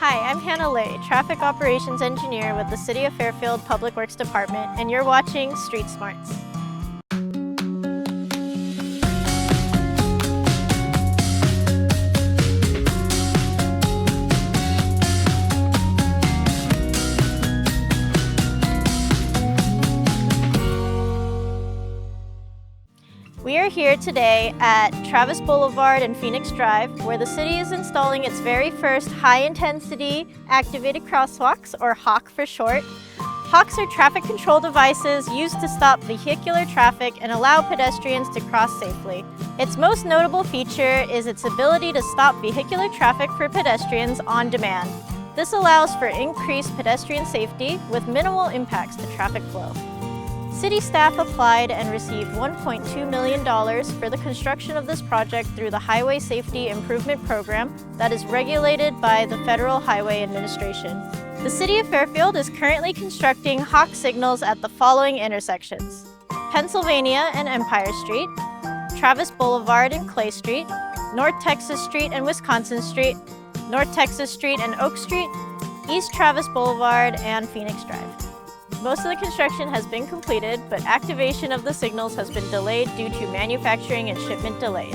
Hi, I'm Hannah Lei, Traffic Operations Engineer with the City of Fairfield Public Works Department, and you're watching Street Smarts. We are here today at Travis Boulevard and Phoenix Drive, where the city is installing its very first high-intensity activated crosswalks, or HAWK for short. HAWKs are traffic control devices used to stop vehicular traffic and allow pedestrians to cross safely. Its most notable feature is its ability to stop vehicular traffic for pedestrians on demand. This allows for increased pedestrian safety with minimal impacts to traffic flow. City staff applied and received $1.2 million for the construction of this project through the Highway Safety Improvement Program that is regulated by the Federal Highway Administration. The City of Fairfield is currently constructing HAWK signals at the following intersections: Pennsylvania and Empire Street, Travis Boulevard and Clay Street, North Texas Street and Wisconsin Street, North Texas Street and Oak Street, East Travis Boulevard and Phoenix Drive. Most of the construction has been completed, but activation of the signals has been delayed due to manufacturing and shipment delays.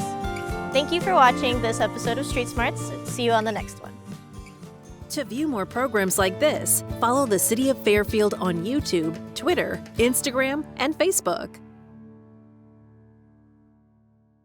Thank you for watching this episode of Street Smarts. See you on the next one. To view more programs like this, follow the City of Fairfield on YouTube, Twitter, Instagram, and Facebook.